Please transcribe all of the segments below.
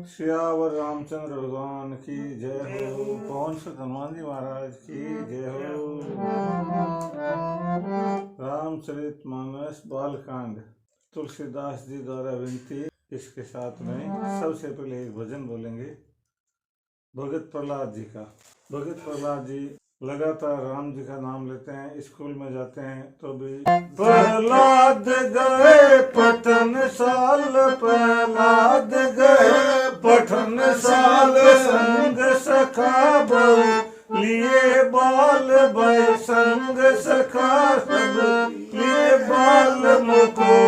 सियावर रामचंद्र भगवान की जय हो। पवन सुत हनुमान जी महाराज की जय हो। रामचरितमानस बालकांड तुलसीदास जी द्वारा विनती। इसके साथ में सबसे पहले एक भजन बोलेंगे भगत प्रहलाद जी का। भगत प्रहलाद जी लगातार राम जी का नाम लेते हैं, स्कूल में जाते हैं तो भी प्रहलाद गए पठन साल, प्रहलाद गए पठन साल, संग सखा बहु लिए बाल भय, संग सखा सब लिए बाल मुको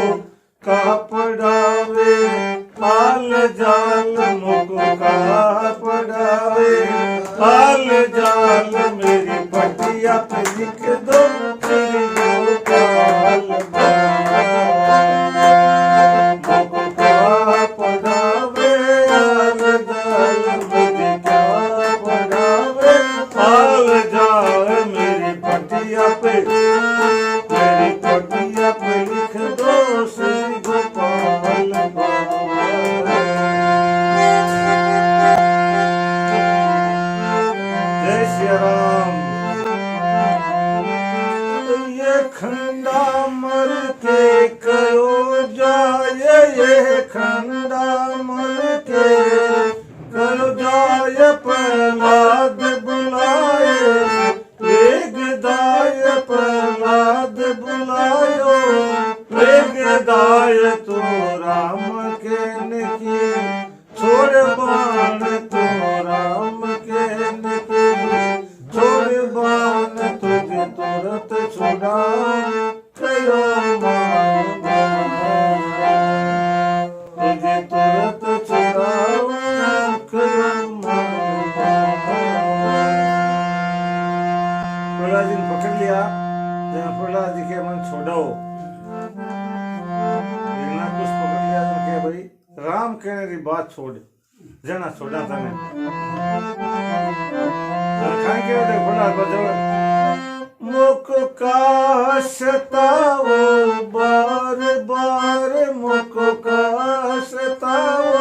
का पढ़ावे, हाल जाल मुको का पढ़ावे, हाल जाल मेरी पटिया पे लिख दो मेरी गोपाल मुको का पढ़ावे, हाल जाल मेरी क्या पढ़ावे, हाल जाल मेरी पटिया पे लिख दो श्री गोपाल जय श्री राम। ये खंडा मर के करो जाए, ये खंडा मर के करो जाए, प्रहलाद बुलाए वेगदाय, प्रहलाद बुलायो वेगदाय, तो राम के निकी छोड़ बाण, तो राम के निकी छोड़ बाण, तुझे तुरंत छुड़ा कयो मान, तुझे तुरंत छुड़ाओ कयो मान। प्रहलाद जी ने पकड़ लिया। जब प्रहलाद जी के मन छोड़ो, लेकिन कुछ पकड़ लिया तो क्या भाई राम कहने की बात छोड़, जना छोड़ा तने खान के दे प्रहलाद बजो मुख का सताओ बार बार, मुख का सताओ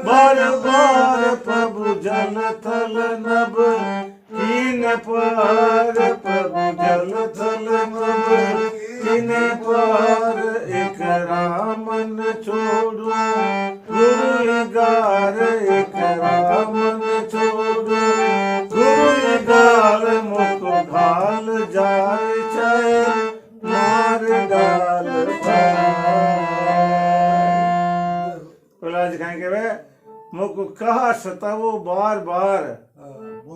बार बार, प्रभु जल थल नभ कीन पार, प्रभु जल थल नभ कीन पार, एक रामन छोड़ू गुरु गार, एक रामन छोड़ू गुरु गाल, मुख घाल जाय चाहे मार डाल। प्रहलाद जी कहेंगे वे मुख कहा सतावो बार बार,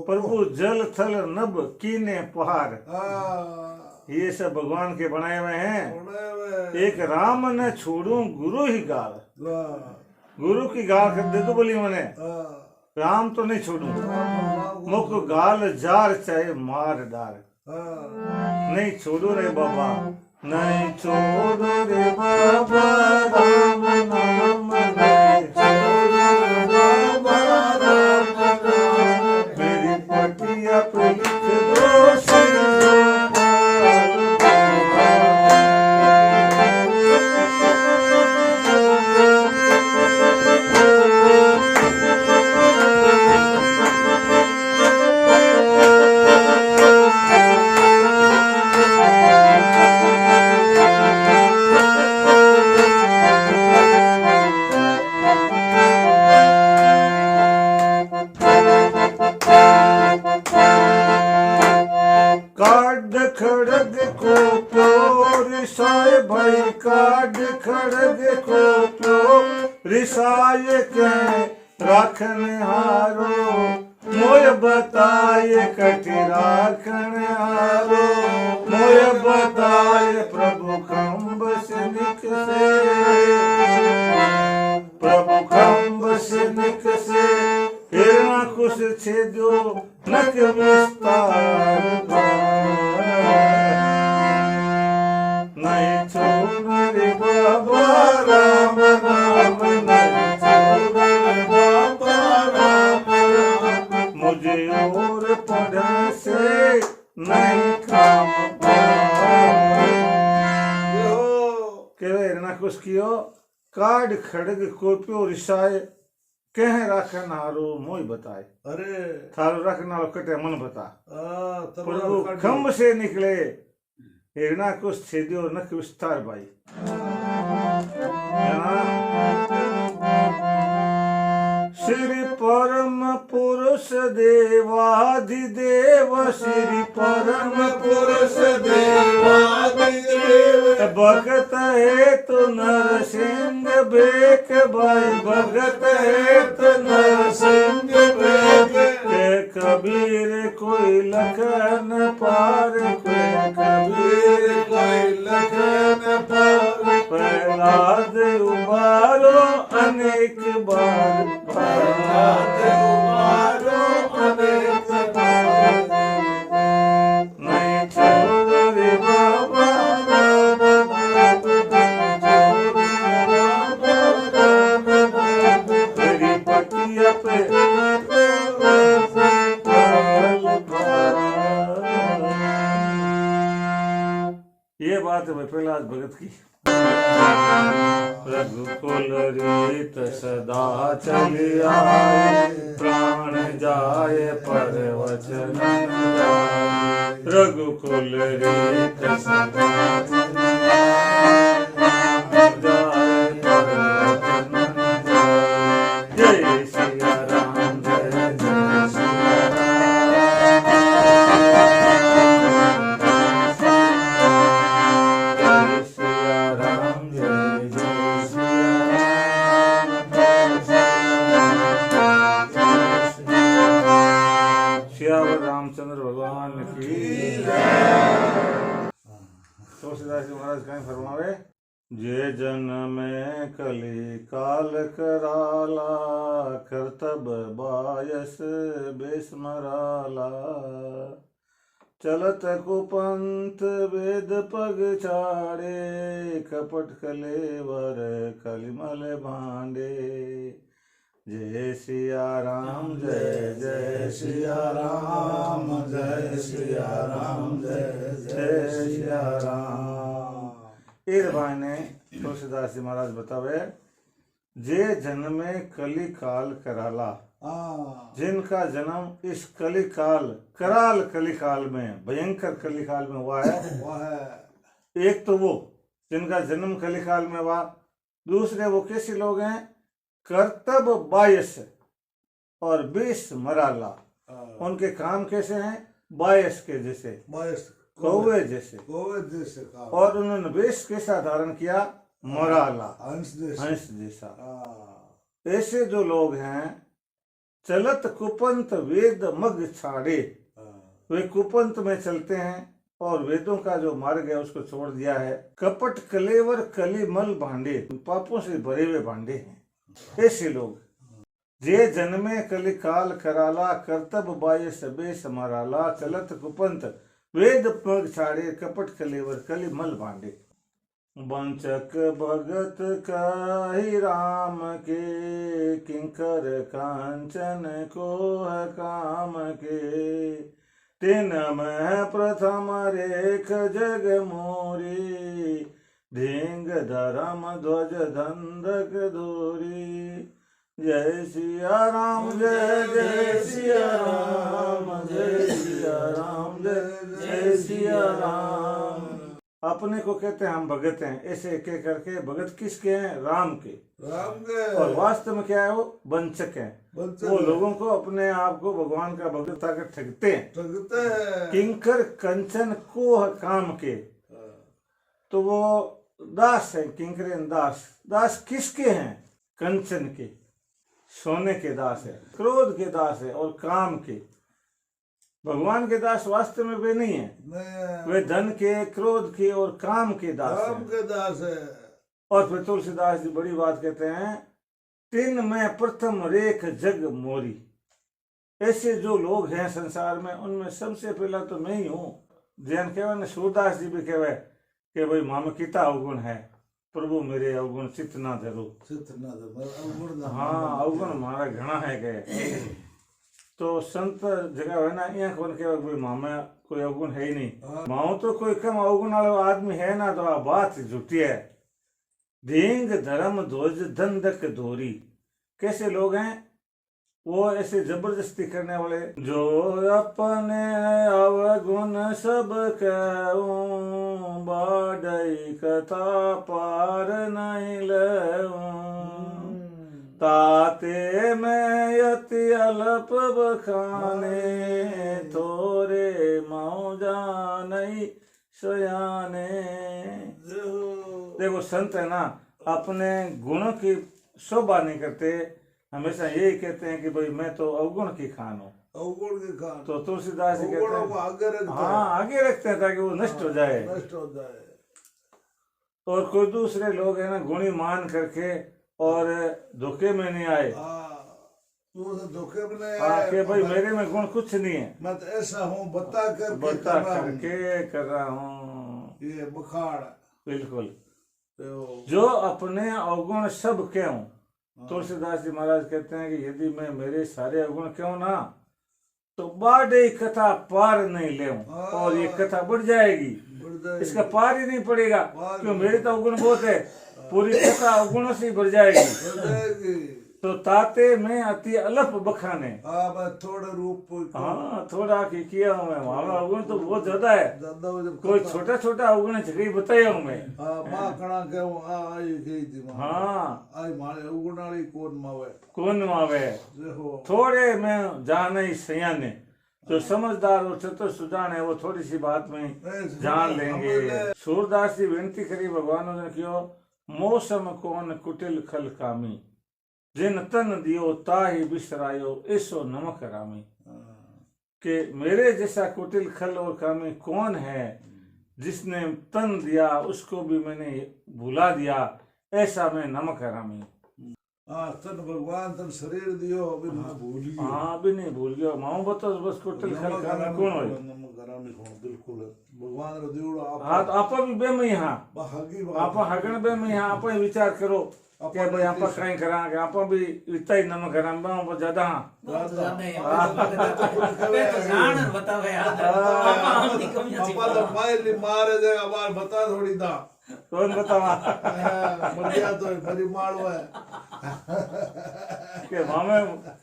प्रभु जल थल नभ कीने पहाड़। ये सब भगवान के बनाए हुए हैं। एक राम ने छोड़ू गुरु ही गाल, गुरु की गाल कर दे तो बोली मैंने, राम तो नहीं छोड़ू, मुख गाल जार चाहे मार डाल। नहीं छोड़ो रे बाबा, नहीं छोड़ो रे बाबा, राम नाम नहीं छोड़ो रे बाबा, राम नाम मेरी पटिया पे लिख दो श्री खड़ग को प्यो रिसाए भाई, काट खड़ग को प्यो रिसाए के राखन हारो, मोय बताए कठी राखन हारो, मोय बताए प्रभु खम्ब से निक से, प्रभु खम्ब से निक से, हिरणा कुश छेदो नक विस्तार, नहीं छोड़ रे बाबा राम नाम, नहीं छोड़ रे बाबा राम नाम, मुझे और पढ़ने से नहीं काम के हिरणा कुश कियो, काड खड़ग कोप्यो रिसाए कह रखन हारो मोई बताए। अरे थारो रखना लो कटे मन बता। प्रभु तब खम्भ से निकले हिरणा कुछ छेदियो नख विस्तार भाई। श्री परम पुरुष देवाधिदेव श्री परम पुरुष देवाधिदेव भगत है तो नरसिंह बेक भाई भगत है तो नरसिंह बेक कबीर कोई लखन पार कबीर कोई लखन पार प्रहलाद उबारो अनेक बार प्रहलाद उबारो अनेक बार नहीं छोड़ रे बाबा तेरी पतिया पे ये बात है प्रहलाद भगत की। रघुकुल रीत सदा चली आए प्राण जाए पर वचन जाए। रघुकुल रीत सदा चली आए प्राण जाए पर वचन जाए। जय सिया राम जय जय सिया रामचंद्र भगवान की। तुलसीदास जी महाराज कहीं फरमावे जे जन में कली काल कराला करतब बायस बेस्मराला चलत कुपंथ वेद पग छाड़े कपट कलेवर कलिमल भांडे। जय सिया राम जय जय सिया राम जय सिया राम जय जय सिया राम। इस भाई ने तुलसीदास जी महाराज बतावे जे जन्मे कली काल कराला जिनका जन्म इस कली काल कराल कली काल में भयंकर कली काल में हुआ है। एक तो वो जिनका जन्म कली काल में हुआ, दूसरे वो कैसे लोग हैं कर्तब बायस और बेस मराला। उनके काम कैसे हैं बायस के जैसे कौवे जैसे और उन्होंने वेश कैसा धारण किया मराला हंस जैसा। ऐसे जो लोग हैं चलत कुपंत वेद मग छाड़े वे कुपंत में चलते हैं और वेदों का जो मार्ग है उसको छोड़ दिया है। कपट कलेवर कली मल भांडे पापों से भरे हुए भांडे हैं ऐसे लोग। जे जन्मे कली काल कराला करतब बाय सबे समाराला चलत कुपंत वेद पग छाड़े कपट कलेवर कली मल भांडे। वंचक भगत कहि राम के किंकर कांचन को काम के तीन में प्रथम रेख जग मोरी ढींग धर्म ध्वज धंधक धोरी। जय सिया राम जय जय सिया राम जय सिया राम जय जय सिया राम। अपने को कहते हैं हम भगत हैं, ऐसे कह करके भगत किसके हैं राम के और वास्तव में क्या है वो वंचक हैं। वो लोगों को अपने आप को भगवान का भगत कर ठगते हैं। किंकर कंचन को काम के तो वो दास है। किंकरेन दास दास किसके हैं कंचन के सोने के दास है, क्रोध के दास है और काम के। भगवान के दास वास्तव में वे नहीं है, वे धन के क्रोध के और काम के दास है। और फिर तुलसीदास जी बड़ी बात कहते हैं तीन में प्रथम रेख जग मोरी। ऐसे जो लोग हैं संसार में उनमें सबसे पहला तो मैं ही हूँ। जैन कहवा ने सूरदास जी भी कहवे कि भाई माम किता अवगुण है प्रभु मेरे अवगुण चित्त ना धरो। हाँ अवगुण हमारा घना है के तो संत जगह है ना यहाँ कौन कहे भाई मामा कोई अवगुण है ही नहीं। माओ तो कोई कम अवगुण वाला आदमी है ना तो बात झूठी है। ढींग धर्म ध्वज धंधक धोरी कैसे लोग हैं वो? ऐसे जबरदस्ती करने वाले, जो अपने अवगुण सब कहूं, बाडई कथा पार नहीं लेऊं, ताते में अति अल्प बखाने, थोरे मौजा नहीं सयाने। देखो संत है ना, अपने गुणों की शोभा नहीं करते, हमेशा यही कहते हैं कि भाई मैं तो अवगुण की खान हूँ। अवगुण के खान तो तुलसीदास जी कहते अवगुणों को आगे हैं, रखते हाँ आगे रखते हैं ताकि वो नष्ट हो जाए। नष्ट हो जाए। और कोई दूसरे लोग है ना गुणी मान करके और धोखे में नहीं आए, वो तो धोखे में नहीं हाँ आए कि भाई मेरे में गुण कुछ नहीं है, मैं तो ऐसा हूँ बता करके कर रहा हूँ, ये बखाड़। बिल्कुल। तो जो अपने अवगुण सब क्यों, तुलसीदास जी महाराज कहते हैं कि यदि मैं मेरे सारे अवगुण क्यों ना, तो बाढ़ कथा पार नहीं ले, और ये कथा बढ़ जाएगी, इसका पार ही नहीं पड़ेगा, क्यों मेरे तो अवगुण बहुत है, पूरी कथा अवगुणों से भर जाएगी। तो ताते में अति अल्प बखाने, थोड़ा रूप, हाँ थोड़ा की किया हूँ मैं, हमारा अवगुण तो बहुत ज्यादा है, कोई छोटा छोटा अवगुण झगड़ी बताया हूँ मैं। माँ कणा के आई गई थी, हाँ आई मारे अवगुण वाली कौन मावे, थोड़े में जाने सयाने, जो समझदार और चतुर सुजान है वो थोड़ी सी बात में जान लेंगे। सूरदास जी विनती करी भगवान ने क्यों, मौसम कौन कुटिल खल कामी, जिन तन दियो ताही बिसरायो, ऐसो नमक रामी। कि मेरे जैसा कुटिल खल और कामी कौन है, जिसने तन दिया उसको भी मैंने भुला दिया, ऐसा मैं नमक रामी। तन भगवान तन शरीर दियो अभी नहीं भूल गयो, हाँ अभी नहीं भूल गयो, माओ बतो बस कुटिल खल कामी कौन होय, नमक रामी कौन, बिल्कुल भगवान रो दियोड़ो आप। हाँ तो आप भी बेमई, हाँ आप हगण बेमई, हाँ आप विचार करो क्या भाई आप कहीं करांगे, आप भी इतना ही नमक हराम पर ज्यादा, मारे देगा बार बता थोड़ी दा कौन बतावा बढ़िया तो मेरी माल है के मामे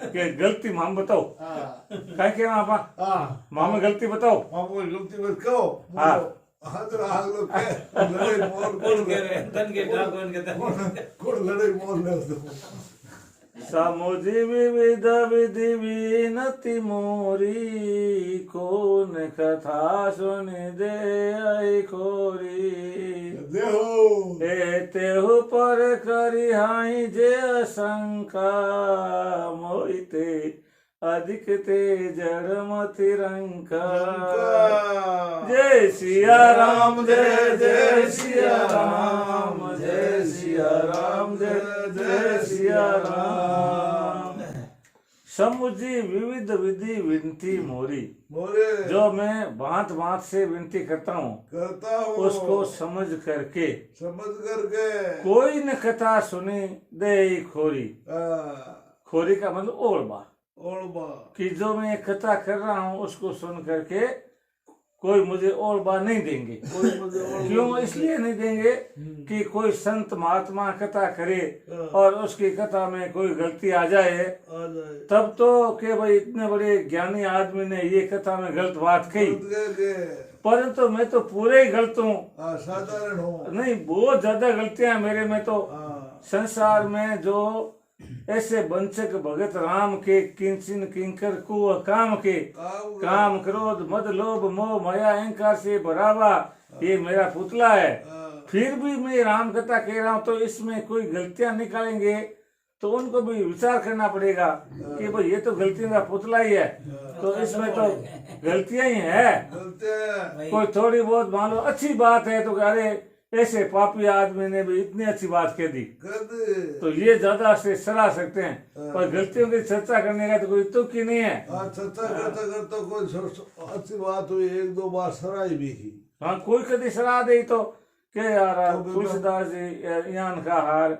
के गलती माम बताओ, काय के मामे गलती बताओ, मामे गलती मत कहो। हाँ तो आग लोग के लड़ाई मोर कौन के तन के का कौन लड़ाई मोर ले दो। समुझी विविध विधि विनति मोरी, कौन कथा सुन दे आई खोरी, तेहु पर करी हाई जे शंका, मोहिते अधिक ते जड़ मति रंका। जय सिया राम, जय जय सिया राम, जय सिया राम, जय जय सिया राम। समुझी विविध विधि विनती मोरी, जो मैं भांत भांत से विनती करता हूँ उसको समझ करके कोई न कथा सुनी दे खोरी। खोरी का मतलब ओढ़बा, कि जो मैं कथा कर रहा हूँ उसको सुन करके कोई मुझे और बात नहीं देंगे। क्यों इसलिए नहीं देंगे कि कोई संत महात्मा कथा करे और उसकी कथा में कोई गलती आ जाए तब तो कि भाई इतने बड़े ज्ञानी आदमी ने ये कथा में गलत बात कही, परंतु मैं तो पूरे ही गलत हूँ, साधारण हूँ नहीं बहुत ज्यादा गलतियां मेरे में। तो संसार में जो ऐसे वंचक भगत राम के किंचन किंकर को काम के काम क्रोध मद लोभ मोह माया अहंकार से भरावा ये मेरा पुतला है, फिर भी मैं राम कथा कह रहा हूँ तो इसमें कोई गलतियां निकालेंगे तो उनको भी विचार करना पड़ेगा कि भाई ये तो गलतियों का पुतला ही है, तो इसमें तो गलतियां ही है। कोई थोड़ी बहुत मान लो अच्छी बात है तो अरे ऐसे पापी आदमी ने भी इतनी अच्छी बात कह दी तो ये ज्यादा से सराह सकते हैं, पर गलतियों की चर्चा करने का तो कोई तुक ही नहीं है। चर्चा करता करता कोई अच्छी बात हुई एक दो बार सराही भी की, हाँ कोई कभी सराह दे तो क्या यार तुलसीदास जी यान का हार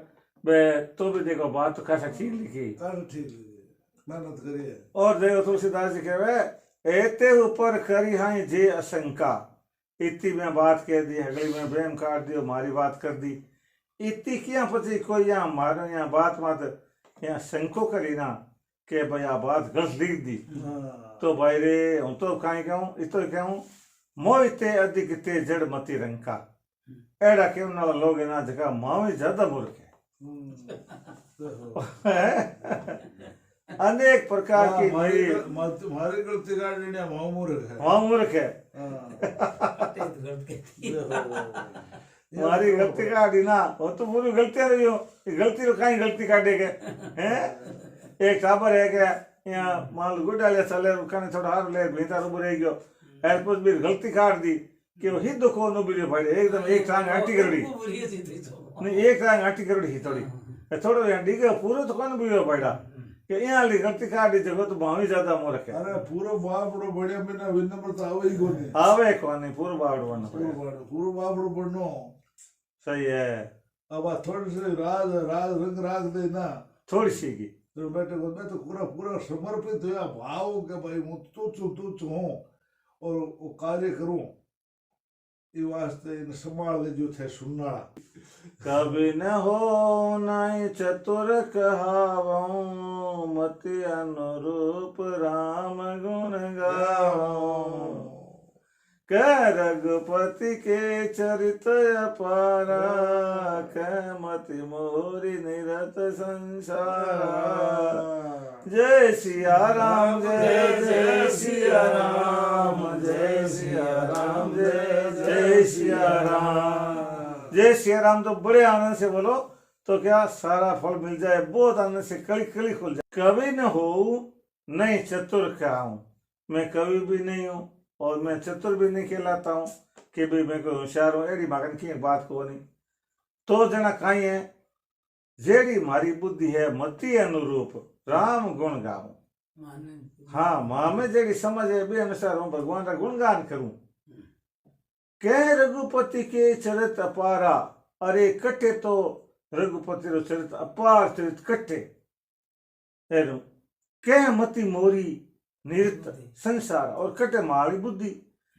तो भी देखो बात तो कैसा ठीक लिखी, मेहनत करिए। और देखो तुलसीदास जी कह रहे एते ऊपर करी हाई जे अशंका, इतनी में बात कह दी अगली में ब्रेम काट दी मारी बात कर दी, इतनी क्या पति कोई यहाँ मारो यहाँ बात मत यहाँ शंको करी ना के भाई आ बात गलत लिख दी हाँ तो भाई रे हूँ तो कहीं कहूँ इतो कहूँ मोहिते अधिक ते जड़ मती रंग का एड़ा कहने वाला लोग है ना जगह मावी ज्यादा मूर्ख है देखो अनेक प्रकार की हमारी मेरी तुम्हारी गलती काटने ने मूर्ख है वहाँ मूर्ख है हमारी गलती काटी ना वो तो पूरी गलतियां रही हो गलती तो कहीं गलती काटेगे हैं एक टाबर है क्या यहाँ मान लो गुड्डा ले चले कने थोड़ा हार ले भीतर ऊपर रह गयो एयरपोर्ट भी गलती काट दी कि वो हिंदू को नो बिले पड़े एकदम एक टांग हटी करड़ी नहीं एक टांग हटी करड़ी ही थोड़ी थोड़ो यहाँ डिगे पूरा तो कौन बिले पड़ा कि यहाँ ली गलती काट दी जगह तो भावी ज्यादा मोरख है अरे पूरा बापड़ो बढ़िया बिना विनम्र तो आवे ही कोनी आवे कौन पूरा बावड़ बन पूरा बापड़ो बढ़नो सही है अब आ थोड़ी सी राज राज रंग राग दे ना थोड़ी सी की तो बेटे को मैं तो पूरा पूरा समर्पित हुआ भाव के भाई मैं तुच्छ हूँ और वो कार्य करूँ ये वास्ते इन संभाल ले जो थे सुनना कभी न हो नाई चतुर कहावऊं मति अनुरूप राम गुण गाऊं कह रघुपति के चरित अपारा कह मति मोरी निरत संसारा जय सिया राम जय जय सिया राम जय सिया राम जय जय सिया राम जय सिया राम तो बड़े आनंद से बोलो तो क्या सारा फल मिल जाए बहुत आनंद से कली कली खुल जाए कवि न हो नहीं चतुर कहूँ मैं कवि भी नहीं हूँ और मैं चतुर भी नहीं कहलाता हूँ कि भी मैं कोई होशियार हूँ एड़ी मगन की बात को नहीं तो जना कहीं है जेड़ी मारी बुद्धि है मति अनुरूप राम गुण गाऊं हाँ माँ में जेड़ी समझ है भी अनुसार हूँ भगवान का गुणगान करूं कह रघुपति के चरित अपारा अरे कट्टे तो रघुपति रो चरित अपार चरित कट्टे कह मति मोरी निरत संसार और कटे मारी बुद्धि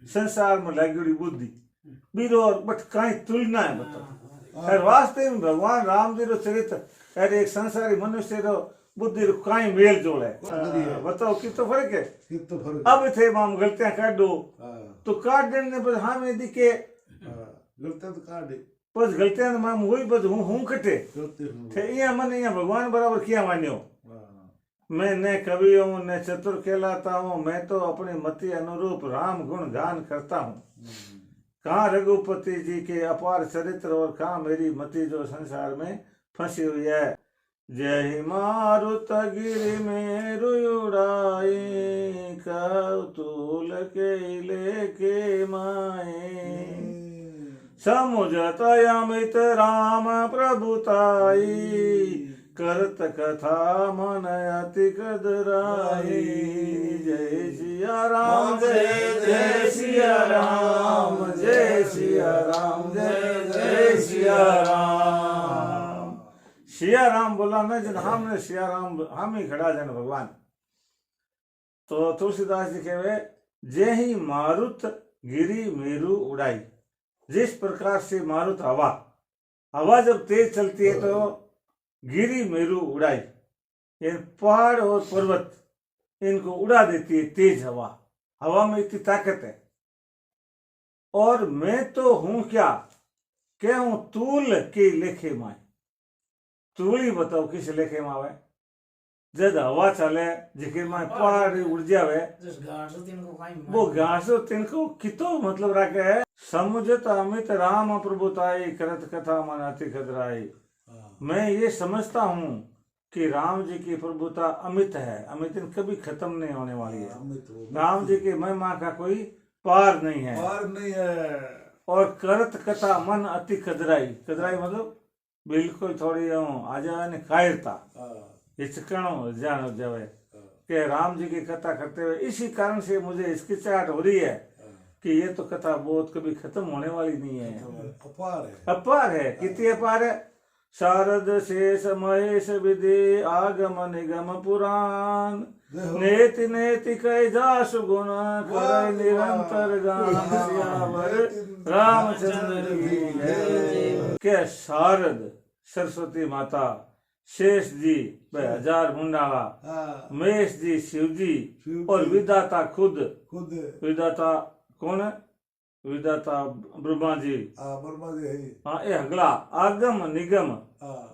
संसार में लगड़ी बुद्धि बीरो और बट कहीं तुलना है बताओ अरे वास्तव में भगवान राम जी रो चरित अरे एक संसारी मनुष्य रो बुद्धि रो कहीं मेल जोड़ है बताओ कितना फर्क है कितना फर्क अब थे माम गलतियां काट दो तो काट देने पर हाँ में दिखे गलतियां तो काट दे बस गलतियां माम वही बस हूँ कटे थे यहाँ मन यहाँ भगवान बराबर किया मान्यो मैं न कवि हूँ न चतुर कहलाता हूँ मैं तो अपने मति अनुरूप राम गुण गान करता हूँ कहाँ रघुपति जी के अपार चरित्र और कहाँ मेरी मति जो संसार में फंसी हुई है जय मारुत गिरि मेरु उड़ाई कौतूल के लेके माए समुझत अमित राम प्रभुताई करत कथा मन अति कदराई जय सिया राम जय जय सिया राम जय सिया राम जय जय सिया राम सिया राम बोला ना जन हमने सिया राम हम ही खड़ा जन भगवान तो तुलसीदास जी कहे जय ही मारुत गिरी मेरु उड़ाई जिस प्रकार से मारुत हवा जब तेज चलती है तो गिरी मेरु उड़ाई ये पहाड़ और पर्वत इनको उड़ा देती है तेज हवा में इतनी ताकत है और मैं तो हूं क्या हूं तूल के लेखे माए तूली बताओ किस लेखे में आवे जब हवा चले जिके में पहाड़ उड़ जावे वो घासो तिनको कितो मतलब रखे है समुझत अमित राम प्रभुताई करत कथा मन अति खतराई मैं ये समझता हूँ कि राम जी की प्रभुता अमित है अमित कभी खत्म नहीं होने वाली है राम जी की महिमा का कोई पार नहीं है और करत कथा मन अति कदराई मतलब बिल्कुल थोड़ी आ जाए कायरता हिचकणो जान जावे कि राम जी की कथा करते हुए इसी कारण से मुझे हिचकिचाहट हो रही है कि ये तो कथा बहुत कभी खत्म होने वाली नहीं है अपार है कितनी अपार है शारद शेष महेश विधि आगम निगम पुराण नेति नेति कह जास गुण कर निरंतर गान सियावर रामचंद्र की जय। क्या शारद सरस्वती माता शेष जी भाई हजार मुंडावा, हाँ महेश जी शिव जी, शिव और जी। विधाता खुद। खुद विधाता कौन है? विधाता ब्रह्मा जी। वर्मा जी है। हाँ ये अगला आगम निगम हाँ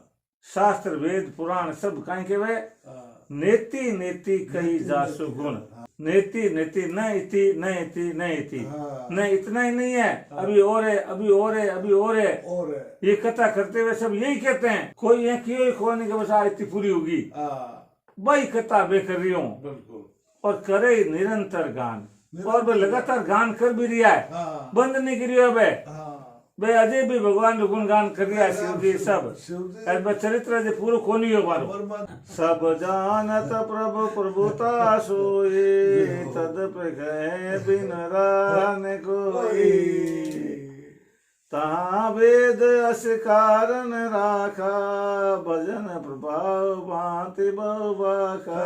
शास्त्र वेद पुराण सब कहीं के वे हाँ नेति नेति कही नेति, जासु नेति, गुण। हाँ। नेति नेति न इति न इति न इति हाँ। न इतना ही नहीं है, हाँ। अभी और है, अभी और है, अभी और है। और ये कथा करते हुए सब यही कहते हैं, कोई ये क्यों खोने के बस इतनी पूरी होगी हाँ भाई कथा बे कर रही हूँ बिल्कुल। और करे निरंतर गान, और वे लगातार गान कर भी रहा है, हाँ बंद नहीं करियो बे। हाँ बे अजय भी भगवान रो गुणगान कर रहा है, शिव जी सब शिव जी बे चरित्र जे पूरो कोनी हो बारो। वर्मा सब जानत प्रभु प्रभुता सोए, तदप कहे बिन रहने कोई। तहाँ वेद अस कारण राखा, भजन प्रभाव भांति बहुबाखा।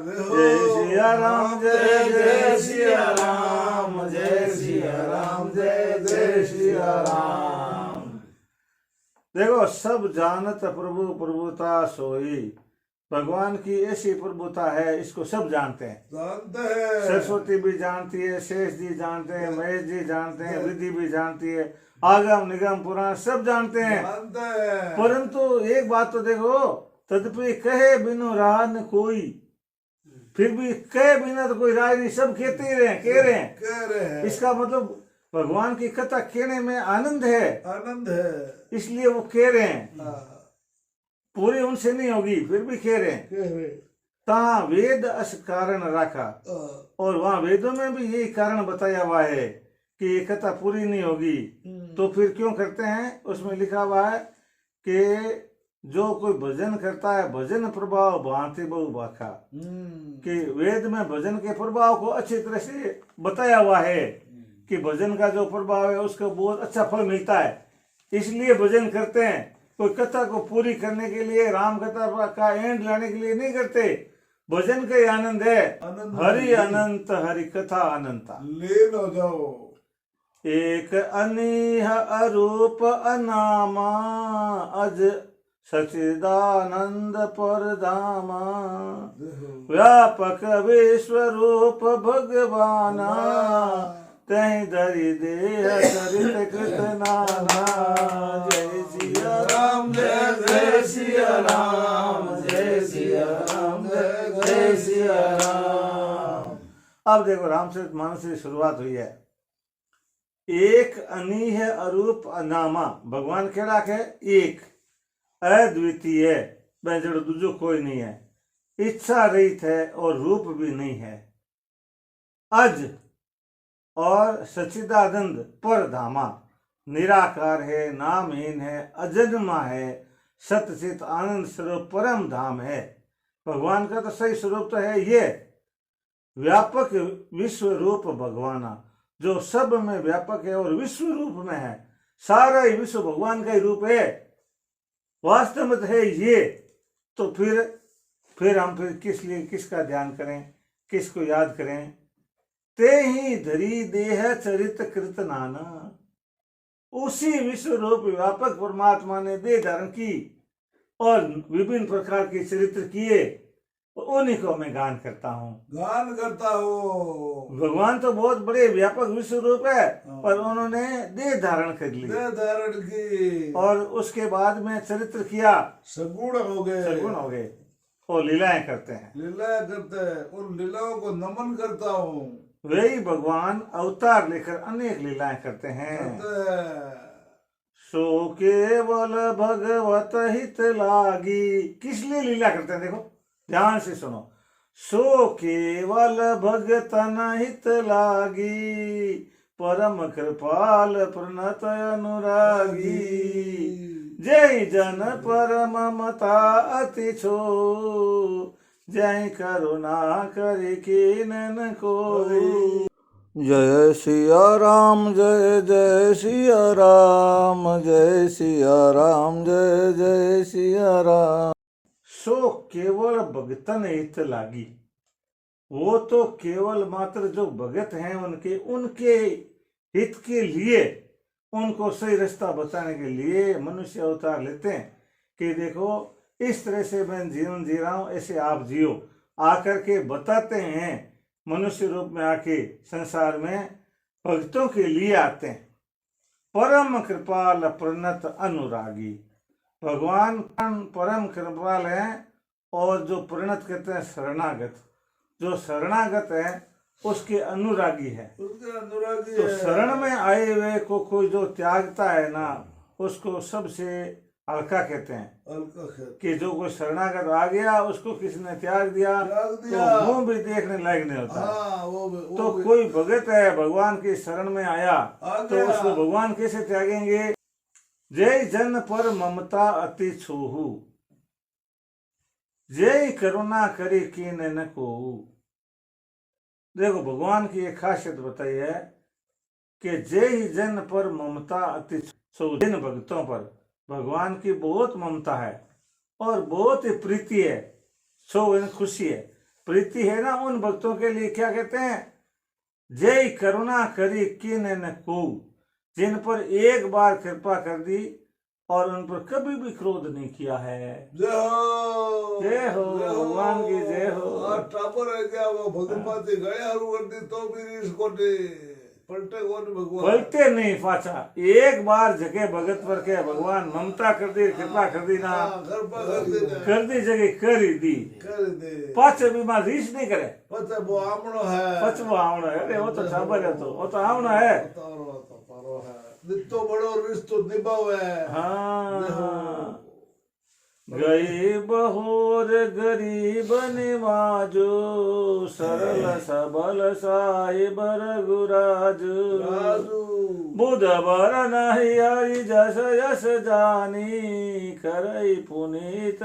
जय सिया राम जय जय सिया राम, जय सिया राम जय जय सिया राम। देखो सब जानत प्रभु प्रभुता सोई, भगवान की ऐसी प्रभुता है, इसको सब जानते हैं। जानते हैं। सरस्वती भी जानती है, शेष जी जानते हैं, महेश जी जानते हैं, विधि भी जानती है, आगम निगम पुराण सब जानते हैं। जानते हैं। परंतु एक बात तो देखो, तदपि कहे बिनु राह न कोई, फिर भी कहे बिना तो कोई राह नहीं, सब कहते ही रहे, कह रहे हैं। कह रहे हैं। इसका मतलब भगवान की कथा कहने में आनंद है, आनंद है। इसलिए वो कह रहे हैं। हाँ, पूरी उनसे नहीं होगी, फिर भी कह रहे हैं। कह रहे। तहाँ वेद अस कारण राखा, हाँ, और वहां वेदों में भी यही कारण बताया हुआ है कि ये कथा पूरी नहीं होगी, तो फिर क्यों करते हैं? उसमें लिखा हुआ है कि जो कोई भजन करता है, भजन प्रभाव भांति बहु बाखा, कि वेद में भजन के प्रभाव को अच्छी तरह से बताया हुआ है कि भजन का जो प्रभाव है उसको बहुत अच्छा फल मिलता है, इसलिए भजन करते हैं। कोई कथा को पूरी करने के लिए, राम कथा का एंड लाने के लिए नहीं करते, भजन का ही आनंद है। आनंद हरि अनंत हरि कथा अनंता, ले लो जाओ। एक अनीह अरूप अनामा, अज सचिदानंद परधामा। व्यापक विश्व रूप भगवाना, तहि धरि देह चरित कृत नाना। जय सिया राम जय जय सिया राम, जय सिया राम जय जय सिया राम। अब देखो रामचरितमानस से शुरुआत हुई है। एक अनीह अरूप अनामा, भगवान केड़ा है? एक, अद्वितीय, जड़ो दूजो कोई नहीं है, इच्छा रहित है और रूप भी नहीं है। अज और सच्चिदानंद परधामा, निराकार है, नामहीन है, अजन्मा है, सतचित आनंद स्वरूप परम धाम है। भगवान का तो सही स्वरूप तो है ये। व्यापक विश्व रूप भगवाना, जो सब में व्यापक है और विश्व रूप में है, सारा ही विश्व भगवान का ही रूप है, वास्तव में तो है ये। तो फिर हम किस लिए किसका ध्यान करें, किसको याद करें? ते ही धरी देह चरित कृत नाना, उसी विश्व रूप व्यापक परमात्मा ने देह धारण की और विभिन्न प्रकार के चरित्र किए, उन्हीं को मैं गान करता हूँ। गान करता हो। भगवान तो बहुत बड़े व्यापक विश्व रूप है, पर उन्होंने देह धारण कर ली, देह धारण की, और उसके बाद में चरित्र किया, सगुण हो गए, सगुण हो गए, और लीलाएं करते हैं। लीलाएं करते हैं, उन लीलाओं को नमन करता हूँ। वही भगवान अवतार लेकर अनेक लीलाएं करते हैं। सो केवल भगवत हित लागी, किस लिए लीला करते हैं? देखो ध्यान से सुनो। सो केवल भगतन हित लागी, परम कृपाल प्रणत अनुरागी। जय जन परम मता अति छो, जय करुणा करे कीनन कोई। जय सिया राम जय जय सिया राम, जय सिया राम जय जय सिया राम। सो केवल भगतन हित लागी, वो तो केवल मात्र जो भगत हैं उनके हित के लिए, उनको सही रास्ता बताने के लिए मनुष्य अवतार लेते हैं। कि देखो इस तरह से मैं जीवन जी रहा हूँ, ऐसे आप जियो। आकर के बताते हैं, मनुष्य रूप में आके संसार में भक्तों के लिए आते हैं। परम कृपाल प्रणत अनुरागी, भगवान परम कृपाल हैं और जो प्रणत कहते हैं शरणागत, जो शरणागत है उसके अनुरागी है। उसके अनुरागी तो है। शरण में आए हुए को कोई जो त्यागता है ना, उसको सबसे हल्का कहते हैं। हल्का खेत कि जो कोई शरणागत आ गया उसको किसी ने त्याग दिया दिया। तो मुंह भी देखने लायक नहीं होता। हाँ, वो तो भी। कोई भगत है, भगवान की शरण में आया आ तो गया। उसको भगवान कैसे त्यागेंगे? जय जन पर ममता अति छोहू, जय करुणा करे कीन न कोहू। देखो भगवान की एक खासियत बताई है कि जय जन पर ममता अति छोहू, जिन भक्तों पर भगवान की बहुत ममता है और बहुत ही प्रीति है, सो खुशी है, प्रीति है ना, उन भक्तों के लिए क्या कहते हैं? जय करुणा करी किन न को, जिन पर एक बार कृपा कर दी और उन पर कभी भी क्रोध नहीं किया है। जय हो, जय हो, भगवान की जय हो। टापर है क्या वो भगवती गया रुगंडी तो भी इसको पलटे कौन भगवान? पलटे नहीं पाचा, एक बार जगह भगत पर के भगवान ममता कर दी, कृपा कर दी ना, कृपा कर दी जगह कर ही दी, कर दे। पाचे बीमार रीस नहीं करे। पता वो आमणो है, पचवो आवणो है, अरे वो तो टाबर है, तो वो तो आवणो है। पारो है, नित्तो बड़ो रिश्तो निभावे। हाँ, गरीब होर गरीब निवाजो, सरल सबल साहिब रघुराज। बुध बर नहीं हरि जस यस जानी, करई पुनीत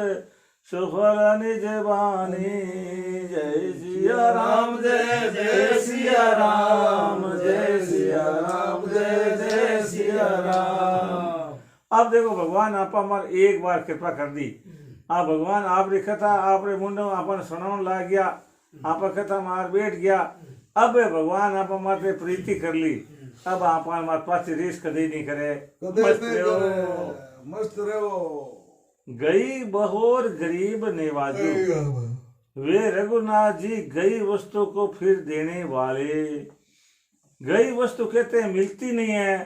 सुफल निज बानी। जय सिया राम, जय जय सिया राम, जय सिया राम, जय जय सिया राम। अब देखो भगवान आपा मार एक बार कृपा कर दी, आप भगवान आप री कथा आप रे मुंडो आपन सुनावन लाग गया, आपा कथा मार बैठ गया। अब भगवान आपा माते प्रीति कर ली, अब आपा मार पाछी रीस कदी नहीं करे। मस्त रहो। गई बहोर गरीब नेवाजो, वे रघुनाथ जी गई वस्तु को फिर देने वाले। गई वस्तु कहते हैं मिलती नहीं है,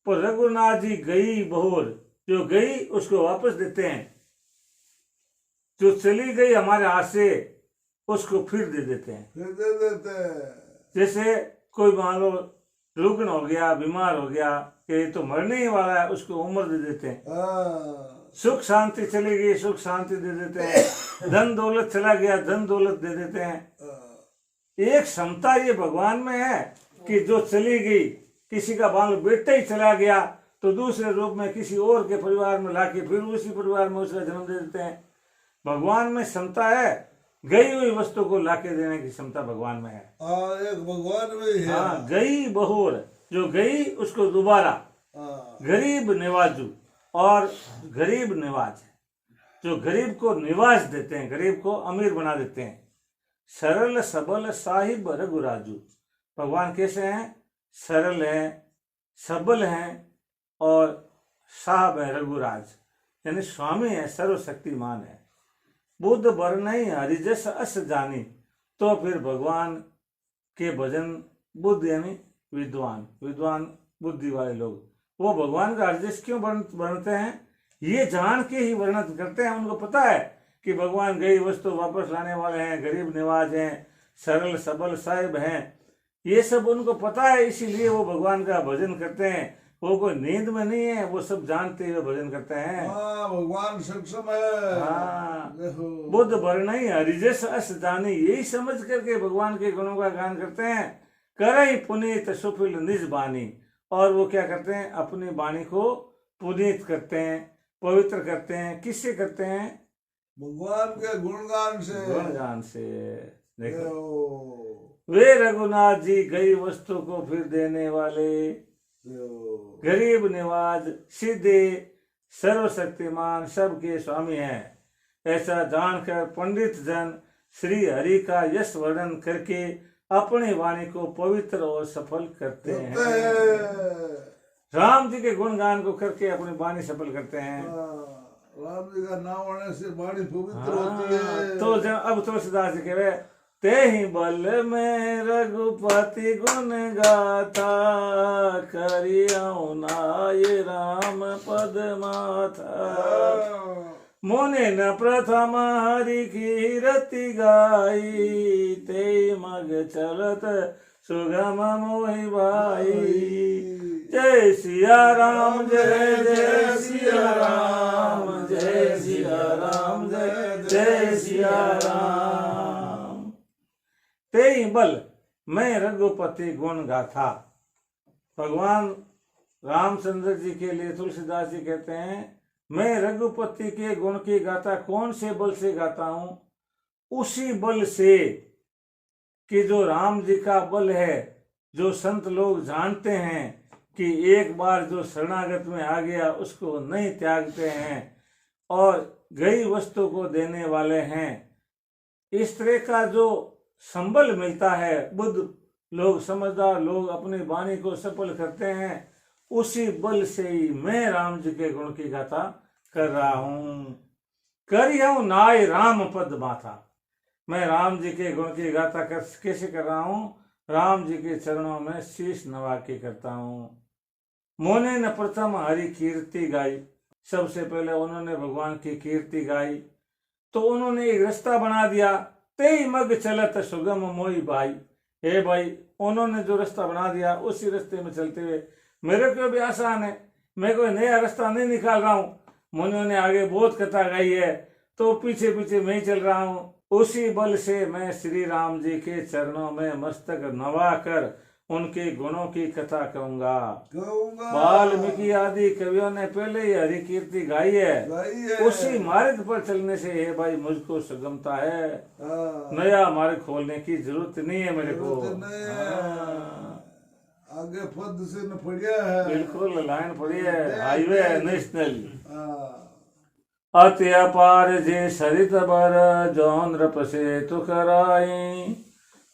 पर रघुनाथ जी गई बहोर, जो गई उसको वापस देते हैं, जो चली गई हमारे हाथ से उसको फिर दे देते हैं। फिर दे देते हैं। जैसे कोई मान लो रुग्ण हो गया, बीमार हो गया, कि ये तो मरने ही वाला है, उसको उम्र दे देते हैं। सुख शांति चली गई, सुख शांति दे देते हैं। धन दौलत चला गया, धन दौलत दे देते हैं। एक क्षमता ये भगवान में है कि जो चली गई, किसी का मान लो बेटा ही चला गया तो दूसरे रूप में किसी और के परिवार में लाके फिर उसी परिवार में उसका जन्म दे देते हैं। भगवान में क्षमता है, गई हुई वस्तु को लाके देने की क्षमता भगवान में है। एक भगवान में है। हाँ, गई बहोर, जो गई उसको दोबारा। गरीब निवाजू, और गरीब निवाज, जो गरीब को निवाज देते हैं, गरीब को अमीर बना देते हैं। सरल सबल साहिब रघुराजू, भगवान कैसे हैं? सरल हैं, सबल हैं और साहब है रघुराज, यानी स्वामी है, सर्वशक्तिमान है। बुद्ध बर नहीं हरिजस अस जानी, तो फिर भगवान के भजन, बुद्ध यानी विद्वान, विद्वान बुद्धि वाले लोग, वो भगवान का हरिजस क्यों बनते हैं? ये जान के ही वर्णन करते हैं। उनको पता है कि भगवान गई वस्तु वापस लाने वाले हैं, गरीब निवाज हैं, सरल सबल साहिब हैं, ये सब उनको पता है, इसीलिए वो भगवान का भजन करते हैं। वो कोई नींद में नहीं है, वो सब जानते हुए भजन करते हैं। भगवान सक्षम है। हाँ, बुद्ध वर्ण ही हरिजस अस जानी, यही समझ करके भगवान के गुणों का गान करते हैं। करई पुनीत सुफिल निज बानी, और वो क्या करते हैं? अपनी वाणी को पुनीत करते हैं, पवित्र करते हैं। किससे करते हैं? भगवान के गुणगान से। गुणगान से। देखो, वे रघुनाथ जी गई वस्तु को फिर देने वाले, गरीब निवाज, सीधे सर्वशक्तिमान, सबके स्वामी हैं। ऐसा जानकर पंडित जन श्री हरि का यश वर्णन करके अपनी वाणी को पवित्र और सफल करते हैं। राम जी के गुणगान को करके अपनी वाणी सफल करते हैं। राम जी का नाम आने से वाणी पवित्र होती है। तो अब तुलसीदास जी कहे ते ही बल में रघुपति गुण गाथा करियाऊं नाय राम पद माथा मोने न प्रथम हरि कीरति गाई ते मग चलत सुगम मोहि भाई जय सिया राम जय जय सिया राम जय सिया राम जय जय सिया राम ते बल मैं रघुपति गुण गाथा। भगवान रामचंद्र जी के लिए तुलसीदास जी कहते हैं मैं रघुपति के गुण की गाथा कौन से बल से गाता हूं? उसी बल से कि जो राम जी का बल है, जो संत लोग जानते हैं कि एक बार जो शरणागत में आ गया उसको नहीं त्यागते हैं और गई वस्तु को देने वाले हैं। इस तरह का जो संबल मिलता है, बुद्ध लोग समझदार लोग अपनी वाणी को सफल करते हैं, उसी बल से ही मैं राम जी के गुण की गाथा कर रहा हूं। करियऊं नाय राम पद माथा। मैं राम जी के गुण की गाथा कैसे कर रहा हूं? राम जी के चरणों में शीश नवा के करता हूं। मोने न प्रथम हरि कीर्ति गाई। सबसे पहले उन्होंने भगवान की कीर्ति गाई तो उन्होंने एक रास्ता बना दिया। तेई मग चलत सुगम मोई भाई। हे भाई, उन्होंने जो रास्ता बना दिया उसी रास्ते में चलते हुए मेरे को भी आसान है, मैं कोई नया रास्ता नहीं निकाल रहा हूँ। मुनियों ने आगे बहुत कथा गाई है तो पीछे पीछे मैं ही चल रहा हूँ। उसी बल से मैं श्री राम जी के चरणों में मस्तक नवा कर उनके गुणों की कथा कहूंगा। वाल्मीकि आदि कवियों ने पहले ही हरि कीर्ति गाई है। उसी मार्ग पर चलने से हे भाई मुझको सुगमता है, नया मार्ग खोलने की जरूरत नहीं है मेरे को। आगे पद से न पड़िया है, बिल्कुल लाइन पड़ी है, हाईवे है नेशनल। अति अपार जे सरित बर जौन नृप से तुखराई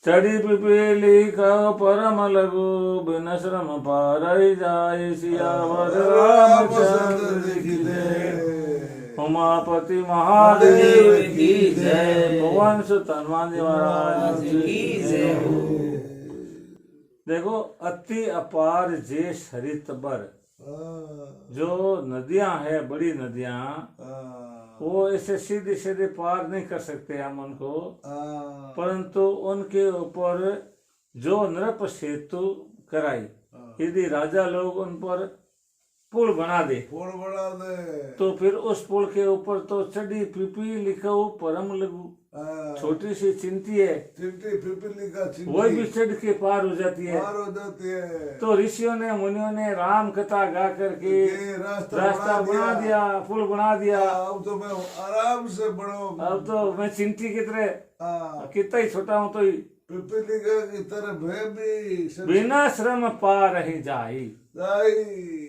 चढ़ी पिपीली कहो परम लघु बिन श्रम पार जाय सियावर रामचंद्र की जय। उमापति महादेव की जय। भगवान सुत हनुमान जी महाराज की जय। देखो अति अपार जे सरित बर, जो नदियां है बड़ी नदियां वो ऐसे सीधे सीधे पार नहीं कर सकते हम उनको, परंतु उनके ऊपर जो नृप सेतु कराई, यदि राजा लोग उन पर पुल बना दे तो फिर उस पुल के ऊपर तो चढ़ी पिपी लिखो परम लघु, छोटी सी चिंटी है, वही भी चढ़ के पार हो जाती है। तो ऋषियों ने मुनियों ने राम कथा गा करके रास्ता बना दिया, पुल बना दिया। अब तो मैं आराम से बढ़ो, अब तो मैं चिंटी की तरह कितना ही छोटा हूँ तो ही पिपीलिका की तरह भी बिना श्रम पार ही जाई।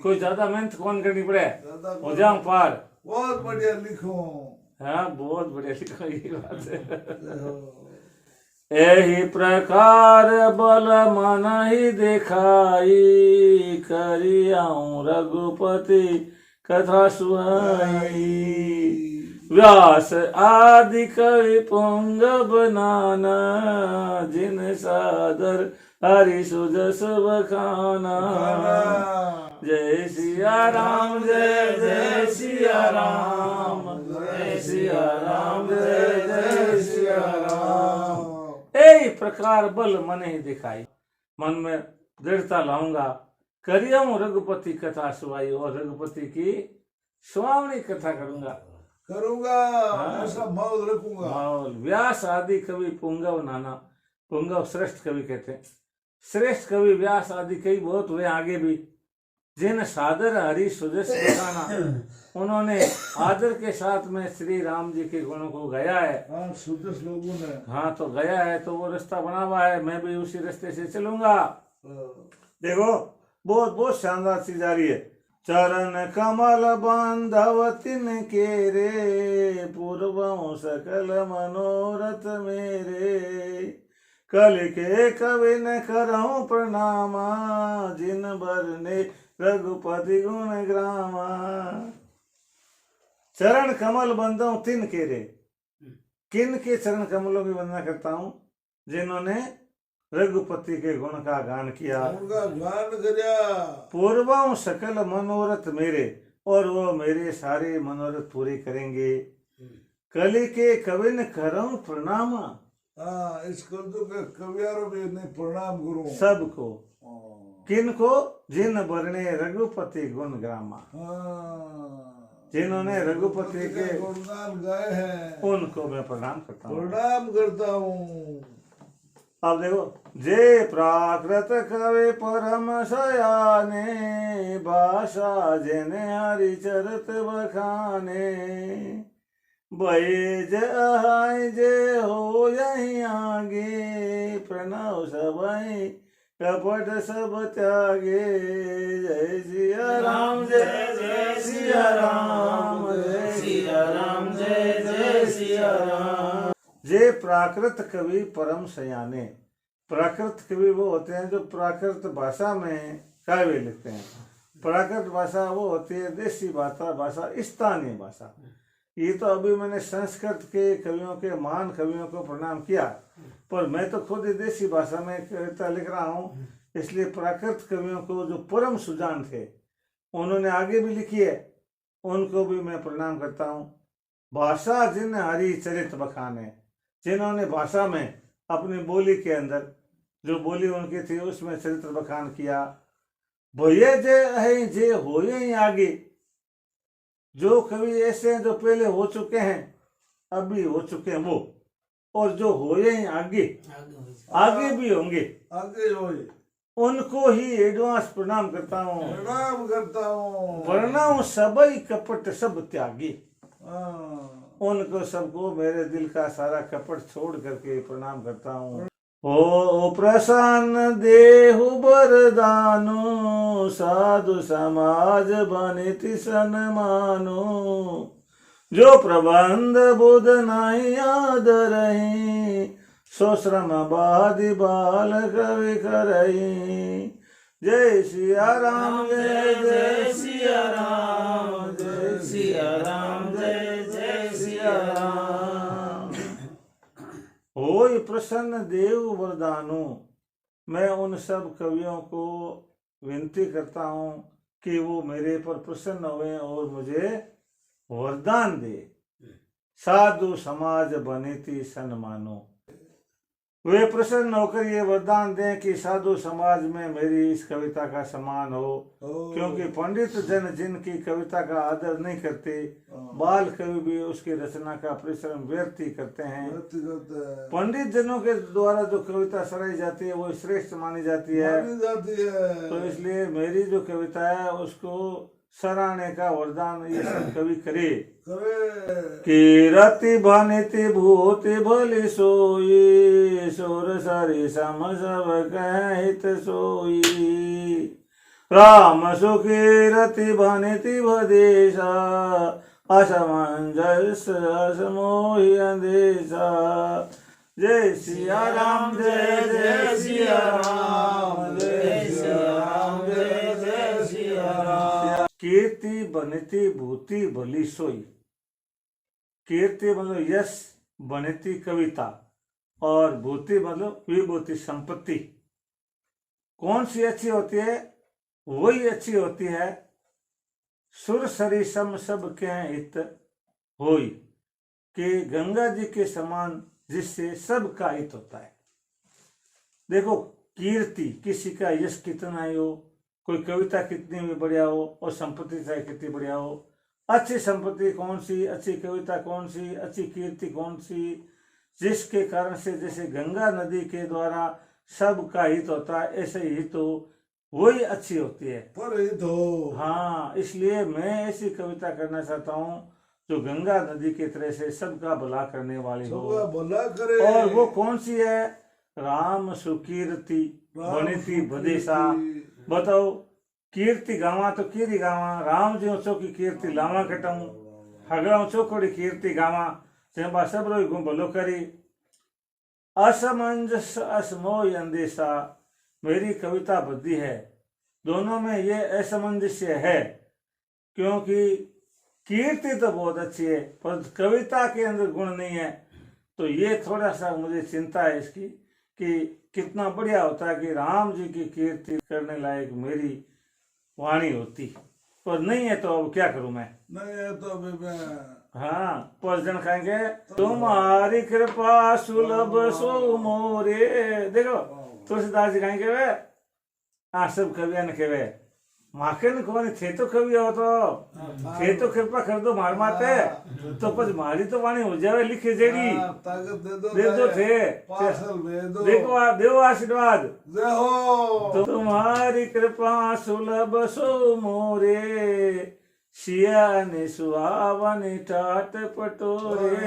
कोई ज्यादा मेहनत कौन करनी पड़े, हो जाऊं पार। बहुत बढ़िया लिखो। हाँ बहुत बढ़िया लिखो, ये बात है। यही प्रकार बल मन ही दिखाई करियाऊं रघुपति कथा सुहाई। व्यास आदि कवि पुंगव नाना जिन सादर हरि सुजस बखाना। जय सिया राम जय जय सिया राम, जय सिया राम जय जय सिया राम। यही प्रकार बल मन ही दिखाई, मन में दृढ़ता लाऊंगा। करियाऊं रघुपति कथा सुहाई, और रघुपति की सुहावनी कथा करूंगा ऐसा माहौल रखूंगा। माहौल। व्यास आदि कवि पुंगव नाना, पुंगव श्रेष्ठ कवि कहते हैं, श्रेष्ठ कवि व्यास आदि कवि बहुत हुए आगे भी, जिन सादर हरि सुजस बखाना, उन्होंने आदर के साथ में श्री राम जी के गुणों को गाया है। सुजस लोगों ने हाँ तो गया है, तो वो रास्ता बना हुआ है, मैं भी उसी रास्ते से चलूंगा। देखो बहुत बहुत शानदार चीज आ रही है। चरण कमल बांधव तिन के रे, पूर्वों सकल मनोरथ मेरे। कल के कवि न करऊं प्रणामा, जिन बरने रघुपति गुण ग्रामा। चरण कमल बंदो तिन के रे, किन के चरण कमलों की वंदना करता हूं? जिन्होंने रघुपति के गुण का गान किया। उनका गान करया। पूर्वों सकल मनोरथ मेरे, और वो मेरे सारे मनोरथ पूरे करेंगे। कलि के कविन करऊं प्रणाम, हाँ, इस कलयुग के कवियारों में ने प्रणाम करूं सबको। हाँ, किनको? जिन वर्णे रघुपति गुण ग्रामा, हाँ, जिन्होंने रघुपति के गुणगान गाए हैं उनको मैं प्रणाम करता हूँ। प्रणाम करता हूँ। अब देखो, जे प्राकृत कवि परम सयाने, भाषा जिने हरि चरत बखाने, भय जय जे हो यही आगे, प्रणव सबई कपट सब त्यागे। जय सिया राम, जय जय सिया राम, जय सिया राम, जय जय सिया राम। जे प्राकृत कवि परम सयाने, प्राकृत कवि वो होते हैं जो प्राकृत भाषा में काव्य लिखते हैं। प्राकृत भाषा वो होती है देसी भाषा, स्थानीय भाषा। ये तो अभी मैंने संस्कृत के कवियों के, महान कवियों को प्रणाम किया, पर मैं तो खुद ही देसी भाषा में कविता लिख रहा हूँ। इसलिए प्राकृत कवियों को जो परम सुजान थे, उन्होंने आगे भी लिखी है, उनको भी मैं प्रणाम करता हूँ। भाषा जिन हरि चरित बखाने, जिन्होंने भाषा में अपनी बोली के अंदर जो बोली उनकी थी उसमें चरित्र बखान किया। भये जे है जे हो आगे, जो कवि ऐसे हैं जो पहले हो चुके हैं, अभी हो चुके हैं वो, और जो हो आगे भी होंगे, आगे होए उनको ही एडवांस प्रणाम करता हूँ। प्रणाम करता हूँ। प्रणाम सबई कपट सब त्यागी, हाँ, उनको सबको मेरे दिल का सारा कपट छोड़ करके प्रणाम करता हूँ। ओ प्रसन्न देहु बरदानो, साधु समाज बनिति सन्मानो, जो प्रबंध बुध नहीं याद रही, सो श्रम बादि बाल कवि करही। जय सिया राम, जय जय सिया राम, जय सिया राम, जय जय सिया राम। होय प्रसन्न देव वरदानो, मैं उन सब कवियों को विनती करता हूँ कि वो मेरे पर प्रसन्न हुए और मुझे वरदान दे। साधु समाज बनिति सन्मानो, वे प्रसन्न होकर ये वरदान दें कि साधु समाज में मेरी इस कविता का सम्मान हो। क्योंकि पंडित जन जिनकी कविता का आदर नहीं करते, बाल कवि भी उसकी रचना का परिश्रम व्यर्थ ही करते हैं। पंडित जनों के द्वारा जो कविता सराही जाती है वो श्रेष्ठ मानी जाती है। तो इसलिए मेरी जो कविता है उसको सराहने का वरदान ये सब कवि करे। कीरति भनिति भूति भली सोई, सुर सरि सम सब कहित सोई। राम सुकीरति भनिति भदेशा, असमंजस असमोहि अंदेशा। जय सिया राम, जय जय सिया राम, जय सिया राम, जय जय सिया राम। कीर्ति बनिति भूति भली सोई, कीर्ति मतलब यश, बनिति कविता, और भूति मतलब विभूति संपत्ति। कौन सी अच्छी होती है? वही अच्छी होती है सुर सरी सम सब के हित होई, कि गंगा जी के समान जिससे सबका हित होता है। देखो, कीर्ति, किसी का यश कितना ही हो, कोई कविता कितनी भी बढ़िया हो, और संपत्ति चाहे कितनी बढ़िया हो, अच्छी संपत्ति कौन सी, अच्छी कविता कौन सी, अच्छी कीर्ति कौन सी, जिसके कारण से जैसे गंगा नदी के द्वारा सबका हित होता है, ऐसे ही हित हो, वही अच्छी होती है। पर हित हो। हाँ, इसलिए मैं ऐसी कविता करना चाहता हूँ जो गंगा नदी की तरह से सबका भला करने वाली हो। सबका भला करे। और वो कौन सी है? राम सुकीर्ति बनिति भदेशा। बताओ, कीर्ति गावा तो कीरी गावा, राम जी ऊंचो की कीर्ति लावा कटाऊं, हगा ऊंचो कोड़ी कीर्ति गावा, जेबा सब रोई गुम भलो करी। असमंजस असमोह अंदेशा, मेरी कविता बद्दी है, दोनों में ये असमंजस्य है, क्योंकि कीर्ति तो बहुत अच्छी है पर कविता के अंदर गुण नहीं है। तो ये थोड़ा सा मुझे चिंता है इसकी कि कितना बढ़िया होता है कि राम जी की कीर्ति करने लायक मेरी वाणी होती, पर नहीं है तो अब क्या करूं मैं। नहीं है तो अभी मैं हाँ, पर जन कहेंगे तुम्हारी कृपा सुलभ सो मोरे। देखो तुलसीदास जी कहेंगे वे सब कविया ने कहे माके ने कौन थे तो कवि हो तो थे तो कृपा कर दो मार माते तो पच मारी तो वाणी हो जावे लिखे जेड़ी ताकत दे दो थे पार्सल भेज दो। देखो देव आशीर्वाद जय हो। तुम्हारी कृपा सुलभ सो मोरे सिया ने सुहावन टाट पटोरे।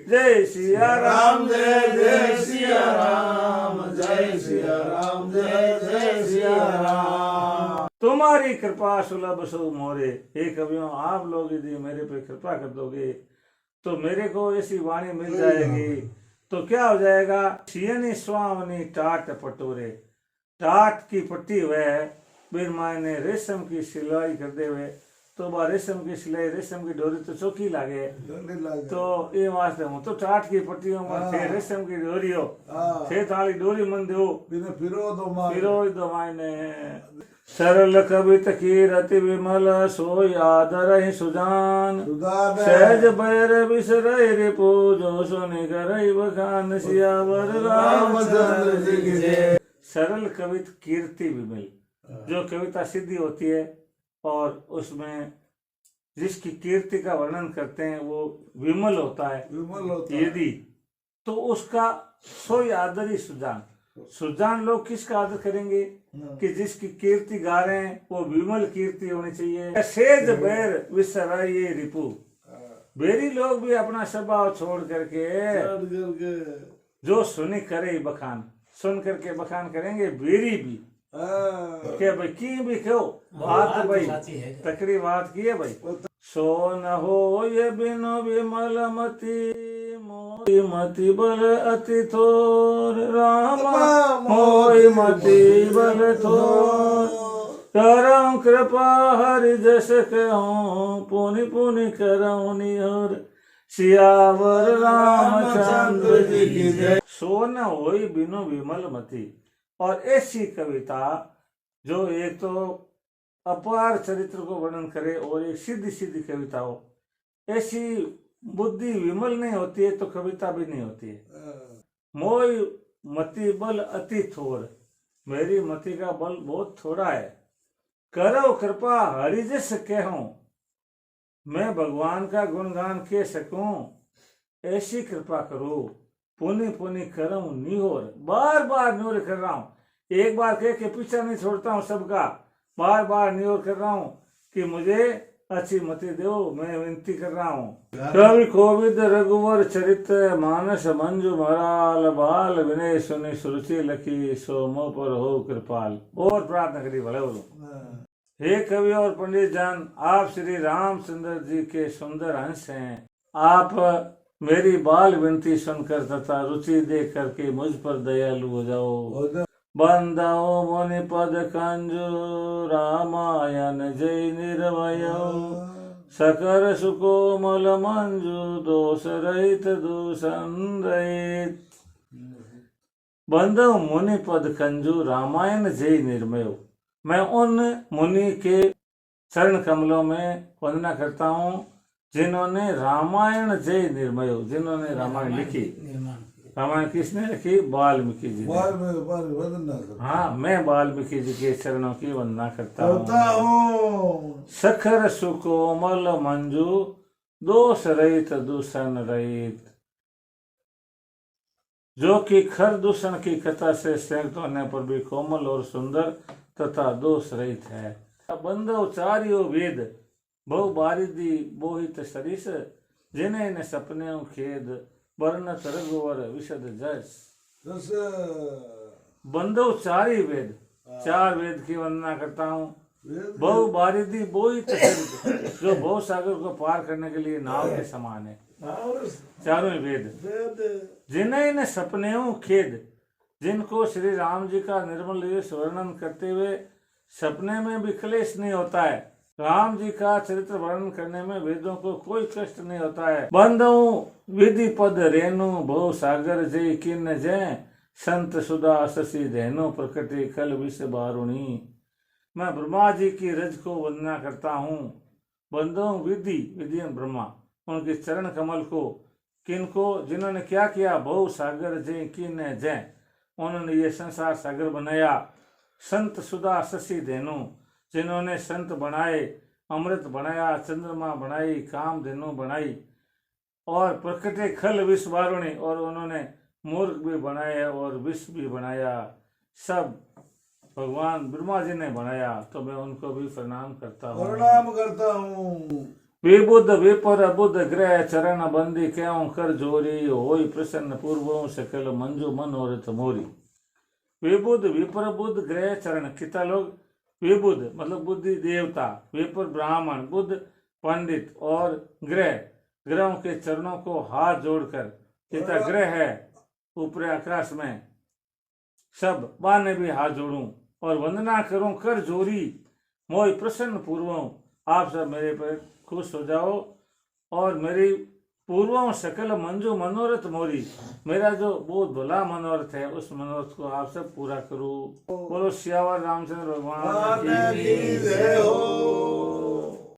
जय सिया राम जय जय सिया राम जय सिया राम जय जय सिया राम। तुम्हारी कृपा सुलभ सो मोरे। हे कवियों आप लोग यदि मेरे पे कृपा कर दोगे तो मेरे को ऐसी वाणी मिल जाएगी तो क्या हो जाएगा। सियनी स्वावनी टाट पटोरे। टाट की पट्टी वह बिन मायने रेशम की सिलाई कर दे हुए तो बा रेशम की सिलाई रेशम की डोरी तो चौकी लागे तो ये वास्ते हूँ तो टाट की पट्टियों में थे रेशम की डोरी हो थे थाली डोरी मन दो फिरो दो मायने। सरल कवित की रति विमल सो याद रही सुजान सहज बैर बिसर रिपु जो सुनि करई बखान सियावर रामचंद्र जी की जय। सरल कवित कीर्ति विमल, जो कविता सिद्धि होती है और उसमें जिसकी कीर्ति का वर्णन करते हैं वो विमल होता है यदि तो उसका सोई आदर ही सुजान। सुजान लोग किसका आदर करेंगे कि जिसकी कीर्ति गा रहे हैं वो विमल कीर्ति होनी चाहिए। सेज बैर विसराइए रिपु। बेरी लोग भी अपना स्वभाव छोड़ करके जो सुनी करे बखान सुन करके बखान करेंगे। बेरी भी क्या भाई की भी क्यों बात भाई तकड़ी बात की है भाई। सो न हो ये बिनो विमल मति मोई मति बल अति थोर रामा मोई मति बल थोर करऊं कृपा हरि जस कहूं पुनि पुनि करऊं निहोर सियावर रामचंद्र जी की जय। सो न होई बिनो विमल मति। और ऐसी कविता जो एक तो अपार चरित्र को वर्णन करे और एक सीधी सीधी कविता हो, ऐसी बुद्धि विमल नहीं होती है तो कविता भी नहीं होती है। मोई मति बल अति थोर। मेरी मति का बल बहुत थोड़ा है। करो कृपा हरिजस कहूं मैं भगवान का गुणगान कह सकूं ऐसी कृपा करो। पुनि पुनि करऊं निहोर। बार बार निहोर कर रहा हूं, एक बार कह के पीछा नहीं छोड़ता हूं सबका, बार बार निहोर कर रहा हूं कि मुझे अच्छी मति दो। मैं विनती कर रहा हूँ। कवि कोविद रघुवर चरित मानस मंजू मराल बाल विनय सुनि सुरुचि लखी सो मोह पर हो कृपाल। और प्रार्थना करी भले बोलो। हे कवि और पंडित जन, आप श्री रामचंद्र जी के सुंदर अंश हैं। आप मेरी बाल विनती सुनकर तथा रुचि देख करके मुझ पर दयालु हो जाओ। बंदाओ मुनि पद कंजु रामायण जय निर्भय सकर सुकोमल मंजु दोष रहित दूषण रहित। बंदो मुनि पद कंजु रामायण जय निर्मय। मैं उन मुनि के चरण कमलों में वंदना करता हूँ जिन्होंने रामायण जय निर्मय, जिन्होंने रामायण लिखी। रामायण किसने लिखी? वाल्मीकि जी ने। हाँ, मैं वाल्मीकि जी के चरणों की वंदना करता हूँ। सखर सुकोमल मंजू दोष रहित दूषण रहित। जो कि खर दूषण की कथा से संयुक्त होने पर भी कोमल और सुंदर तथा दोष रहित है। बंधो चारियो वेद बहु बारिदी बोहित सरिस जिन्हें न सपने खेद वर्णत रघुवर विशद जस। बंधो चारी वेद, चार वेद की वंदना करता हूँ। बहु बारिदी बोहित सरिस, जो बहु सागर को पार करने के लिए नाव के समान है। चारों वेद जिन्हें न सपने खेद, जिनको श्री राम जी का निर्मल यश वर्णन करते हुए सपने में भी क्लेश नहीं होता है। राम जी का चरित्र वर्णन करने में वेदों को कोई कष्ट नहीं होता है। बंधु विधि पद रेणु भो सागर जय किन्न जय संत सुधा शशि धेनु प्रकटे कल विष बारुणी। मैं ब्रह्मा जी की रज को वंदना करता हूँ। बंधु विधि विधि ब्रह्मा उनके चरण कमल को, किनको, जिन्होंने क्या किया, बहु सागर जय किन्न जय, उन्होंने ये संसार सागर बनाया। संत सुधा शशि धेनु, जिन्होंने संत बनाए, अमृत बनाया, चंद्रमा बनाई, काम धेनु बनाई, और प्रकटे खल विष वारुणी, और उन्होंने मूर्ख भी बनाए और विष भी बनाया। सब भगवान ब्रह्मा जी ने बनाया, तो मैं उनको भी प्रणाम करता हूँ। प्रणाम करता हूँ। विबुद्ध विपर बुद्ध ग्रह चरण बंदी क्यों कर जोरी, होई प्रसन्न पूर्वों सकल मंजू मनोरथ मोरी। विबुद्ध विपर बुद्ध ग्रह चरण, कितना लोग विबुद्ध मतलब बुद्धि देवता, विपर ब्राह्मण, बुद्ध पंडित, और ग्रहों के चरणों को हाथ जोड़कर, कितना ग्रह है ऊपर आकाश में, सब बाने भी हाथ जोड़ूं और वंदना करूं कर जोरी, मोई प्रसन्न पूर्वों, आप सब मेरे पर खुश हो जाओ और मेरी पूर्वों सकल मंजू मनोरथ मोरी, मेरा जो बहुत भला मनोरथ है उस मनोरथ को आप सब पूरा करो। बोलो सियावर रामचंद्र भगवान की जय हो।